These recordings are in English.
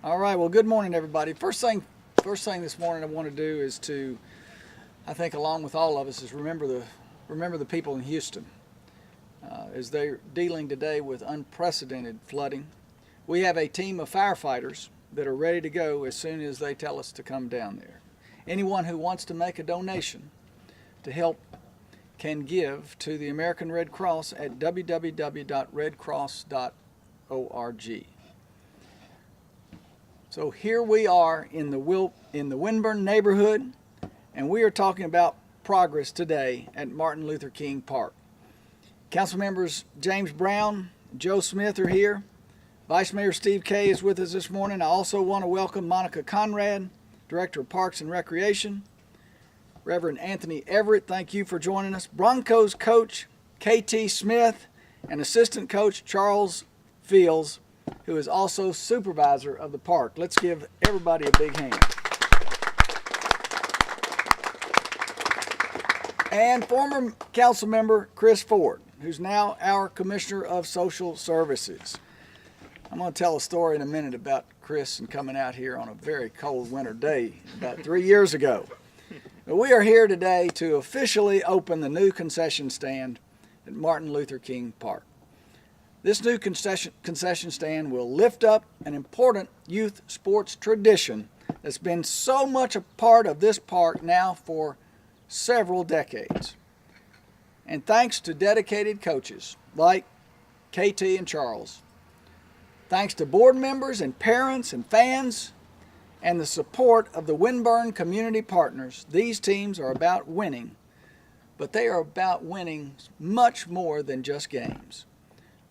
All right. Well, good morning, everybody. First thing this morning I want to do is I think, along with all of us, is remember the people in Houston as they're dealing today with unprecedented flooding. We have a team of firefighters that are ready to go as soon as they tell us to come down there. Anyone who wants to make a donation to help can give to the American Red Cross at www.redcross.org. So here we are in the Winburn neighborhood, and we are talking about progress today at Martin Luther King Park. Council members James Brown, Joe Smith are here. Vice Mayor Steve Kay is with us this morning. I also want to welcome Monica Conrad, Director of Parks and Recreation. Reverend Anthony Everett, thank you for joining us. Broncos coach KT Smith and assistant coach Charles Fields, who is also supervisor of the park. Let's give everybody a big hand. And former council member Chris Ford, who's now our Commissioner of Social Services. I'm going to tell a story in a minute about Chris and coming out here on a very cold winter day about 3 years ago. But we are here today to officially open the new concession stand at Martin Luther King Park. This new concession stand will lift up an important youth sports tradition that's been so much a part of this park now for several decades. And thanks to dedicated coaches like KT and Charles, thanks to board members and parents and fans, and the support of the Winburn community partners, these teams are about winning, but they are about winning much more than just games.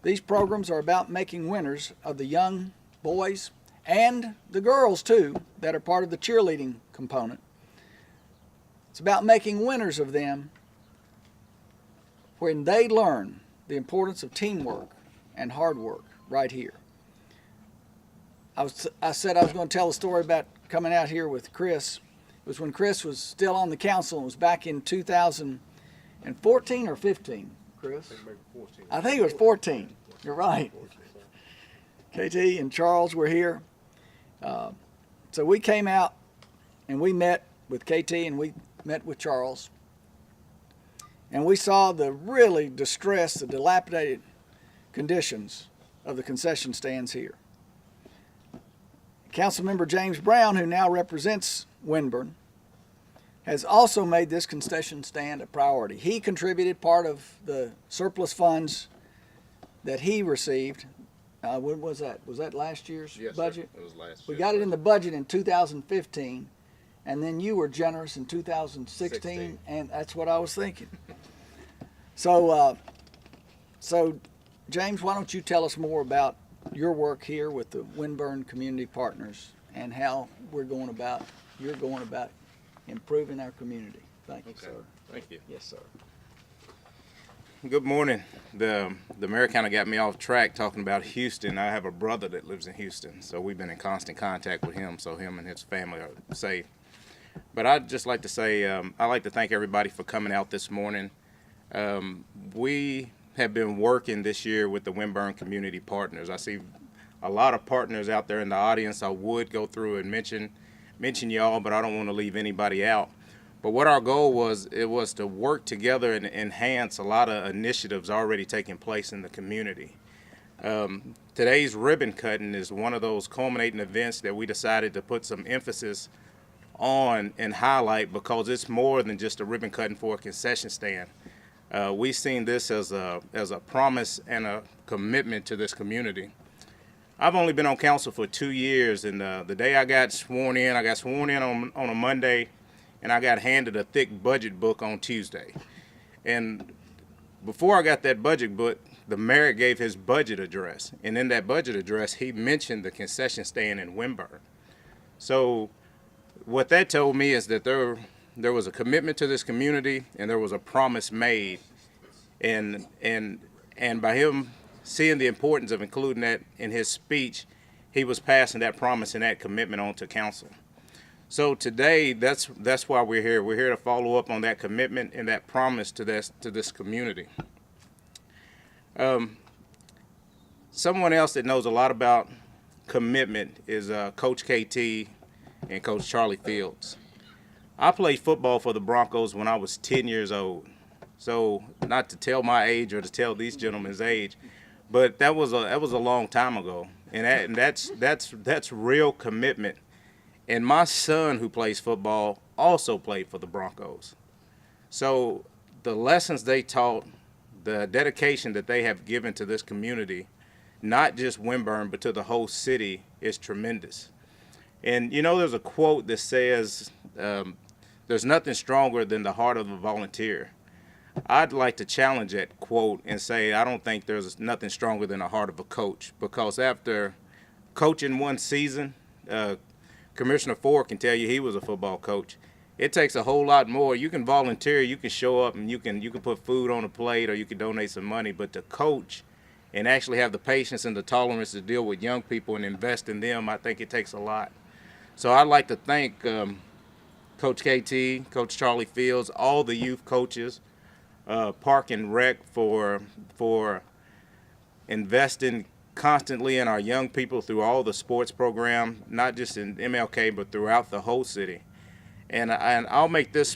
These programs are about making winners of the young boys and the girls too that are part of the cheerleading component. It's about making winners of them when they learn the importance of teamwork and hard work right here. I said I was going to tell a story about coming out here with Chris. It was when Chris was still on the council. It was back in 2014 or 15, Chris? I think it was 14. You're right. KT and Charles were here. So we came out and we met with KT and we met with Charles. And we saw the really distressed, the dilapidated conditions of the concession stands here. Councilmember James Brown, who now represents Winburn, has also made this concession stand a priority. He contributed part of the surplus funds that he received. When was that? Was that last year's budget? Sir. It was last We year. got it in the budget in 2015, and then you were generous in 2016, and that's what I was thinking. So James, why don't you tell us more about your work here with the Winburn community partners and how you're going about improving our community. Thank you, sir. Thank you. Yes, sir. Good morning. The mayor kind of got me off track talking about Houston. I have a brother that lives in Houston, so we've been in constant contact with him, so him and his family are safe. But I'd just like to say I'd like to thank everybody for coming out this morning. We have been working this year with the Winburn community partners. I see a lot of partners out there in the audience. I would go through and mention y'all, but I don't want to leave anybody out. But what our goal was, it was to work together and enhance a lot of initiatives already taking place in the community. Today's ribbon cutting is one of those culminating events that we decided to put some emphasis on and highlight because it's more than just a ribbon cutting for a concession stand. We've seen this as a promise and a commitment to this community. I've only been on council for 2 years, and the day I got sworn in on a Monday, and I got handed a thick budget book on Tuesday. And before I got that budget book, the mayor gave his budget address, and in that budget address, he mentioned the concession stand in Winburn. So what that told me is that there was a commitment to this community, and there was a promise made, and by him seeing the importance of including that in his speech, he was passing that promise and that commitment on to council. So today, that's why we're here. We're here to follow up on that commitment and that promise to this community. Someone else that knows a lot about commitment is Coach KT and Coach Charlie Fields. I played football for the Broncos when I was 10 years old. So not to tell my age or to tell these gentlemen's age, but that was a long time ago, and that's real commitment. And my son, who plays football, also played for the Broncos. So the lessons they taught, the dedication that they have given to this community, not just Wimburn, but to the whole city, is tremendous. And you know, there's a quote that says, there's nothing stronger than the heart of a volunteer. I'd like to challenge that quote and say I don't think there's nothing stronger than the heart of a coach, because after coaching one season, Commissioner Ford can tell you he was a football coach. It takes a whole lot more. You can volunteer, you can show up, and you can put food on a plate, or you can donate some money, but to coach and actually have the patience and the tolerance to deal with young people and invest in them, I think it takes a lot. So I'd like to thank Coach KT, Coach Charlie Fields, all the youth coaches, Park and Rec for investing constantly in our young people through all the sports program, not just in MLK but throughout the whole city. And I'll make this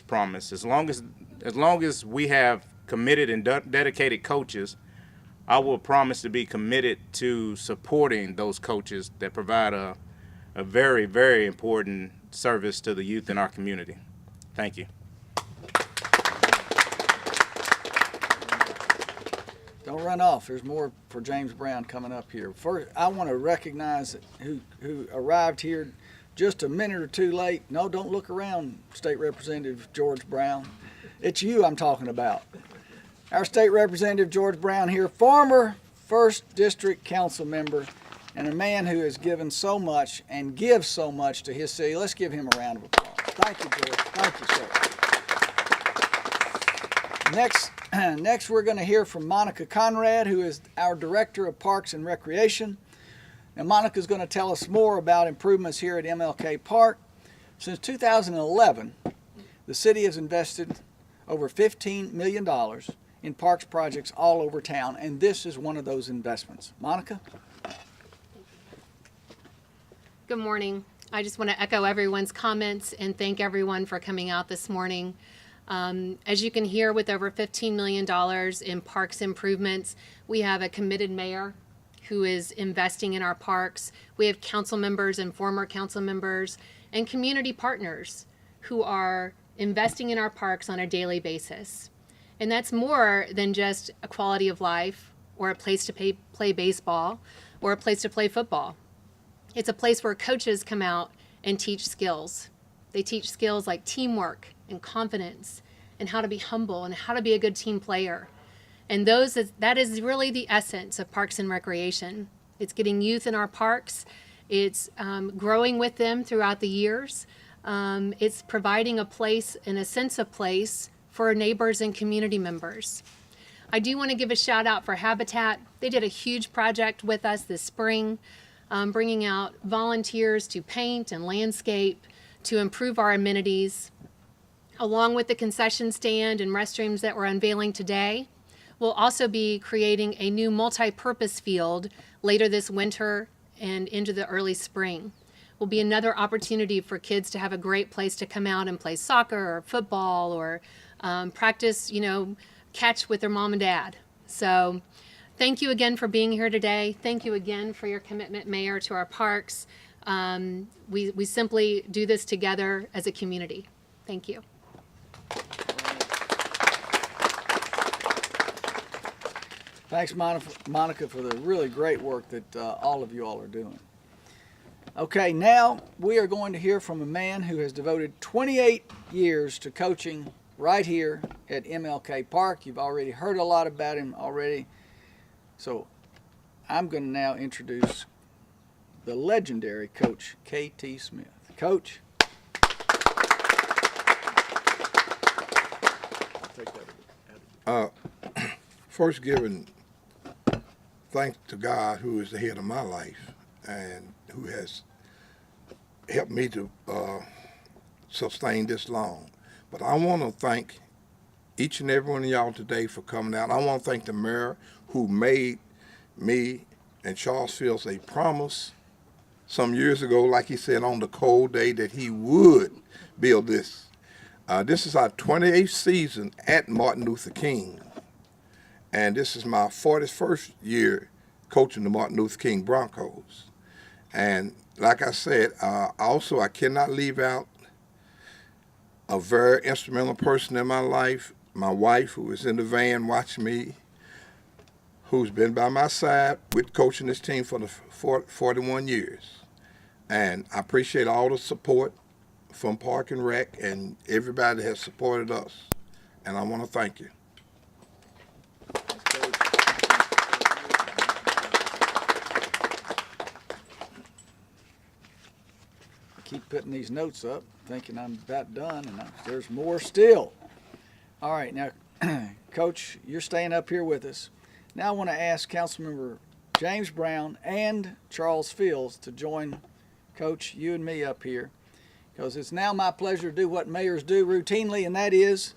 promise: as long as we have committed and dedicated coaches, I will promise to be committed to supporting those coaches that provide a very, very important service to the youth in our community. Thank you. Don't run off. There's more for James Brown coming up here. First, I want to recognize who arrived here just a minute or two late. No, don't look around, State Representative George Brown. It's you I'm talking about. Our State Representative George Brown here, former 1st District Council member, and a man who has given so much and gives so much to his city. Let's give him a round of applause. Thank you, George. Thank you, sir. Next, we're going to hear from Monica Conrad, who is our Director of Parks and Recreation. Now, Monica's going to tell us more about improvements here at MLK Park. Since 2011, the city has invested over $15 million in parks projects all over town, and this is one of those investments. Monica? Good morning. I just want to echo everyone's comments and thank everyone for coming out this morning. As you can hear, with over $15 million in parks improvements, we have a committed mayor who is investing in our parks. We have council members and former council members and community partners who are investing in our parks on a daily basis. And that's more than just a quality of life or a place to play baseball or a place to play football. It's a place where coaches come out and teach skills. They teach skills like teamwork and confidence and how to be humble and how to be a good team player. And that is really the essence of Parks and Recreation. It's getting youth in our parks. It's growing with them throughout the years. It's providing a place and a sense of place for neighbors and community members. I do want to give a shout out for Habitat. They did a huge project with us this spring, bringing out volunteers to paint and landscape to improve our amenities. Along with the concession stand and restrooms that we're unveiling today, we'll also be creating a new multi-purpose field later this winter and into the early spring. Will be another opportunity for kids to have a great place to come out and play soccer or football or practice, catch with their mom and dad. So thank you again for being here today. Thank you again for your commitment, Mayor, to our parks. We simply do this together as a community. Thank you. Thanks, Monica, for the really great work that all of you all are doing. Okay, now we are going to hear from a man who has devoted 28 years to coaching right here at MLK Park. You've already heard a lot about him already. So I'm going to now introduce the legendary Coach K.T. Smith. Coach. First, giving thanks to God, who is the head of my life and who has helped me to sustain this long. But I want to thank each and every one of y'all today for coming out. I want to thank the mayor who made me and Charles Fields a promise some years ago, like he said on the cold day, that he would build this. This is our 28th season at Martin Luther King, and this is my 41st year coaching the Martin Luther King Broncos. And like I said, also I cannot leave out a very instrumental person in my life, my wife, who is in the van watching me, who's been by my side with coaching this team for the 41 years. And I appreciate all the support from Park and Rec and everybody that has supported us. And I want to thank you. I keep putting these notes up, thinking I'm about done, and there's more still. All right, now, Coach, you're staying up here with us. Now I want to ask Councilmember James Brown and Charles Fields to join Coach, you and me up here, because it's now my pleasure to do what mayors do routinely, and that is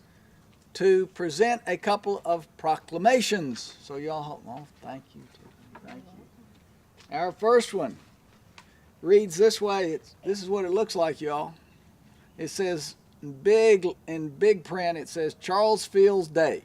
to present a couple of proclamations. So y'all, oh, thank you. Thank you. Our first one reads this way. This is what it looks like, y'all. It says in big print, it says Charles Fields Day.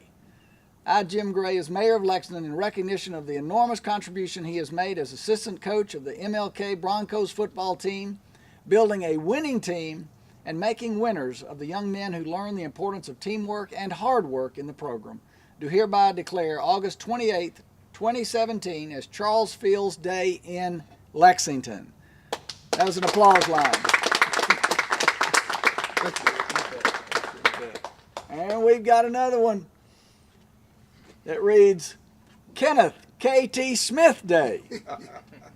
I, Jim Gray, as mayor of Lexington, in recognition of the enormous contribution he has made as assistant coach of the MLK Broncos football team, building a winning team and making winners of the young men who learn the importance of teamwork and hard work in the program, do hereby declare August 28th, 2017 as Charles Fields Day in Lexington. That was an applause line. And we've got another one that reads, Kenneth K.T. Smith Day.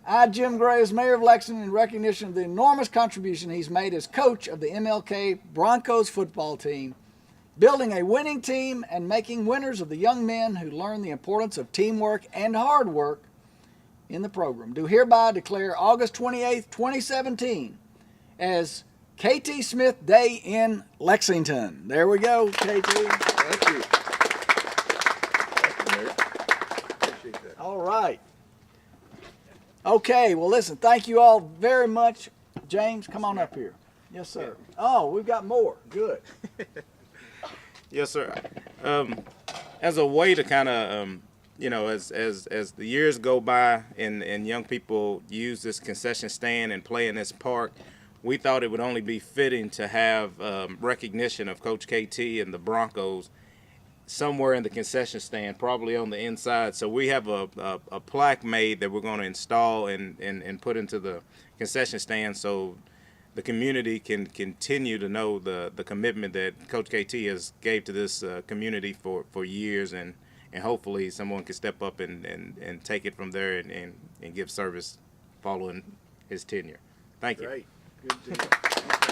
I, Jim Gray, as mayor of Lexington, in recognition of the enormous contribution he's made as coach of the MLK Broncos football team, building a winning team and making winners of the young men who learn the importance of teamwork and hard work in the program, do hereby declare August 28th, 2017 as K.T. Smith Day in Lexington. There we go, K.T. Thank you. All right. Okay, well, listen, thank you all very much. James, come on up here. Yes, sir. Oh, we've got more. Good. Yes, sir. As a way to kind of, as the years go by and young people use this concession stand and play in this park, we thought it would only be fitting to have recognition of Coach KT and the Broncos somewhere in the concession stand, probably on the inside. So we have a plaque made that we're going to install and put into the concession stand so the community can continue to know the commitment that Coach KT has gave to this community for years, and hopefully someone can step up and take it from there and give service following his tenure. Thank you. Great. Good job.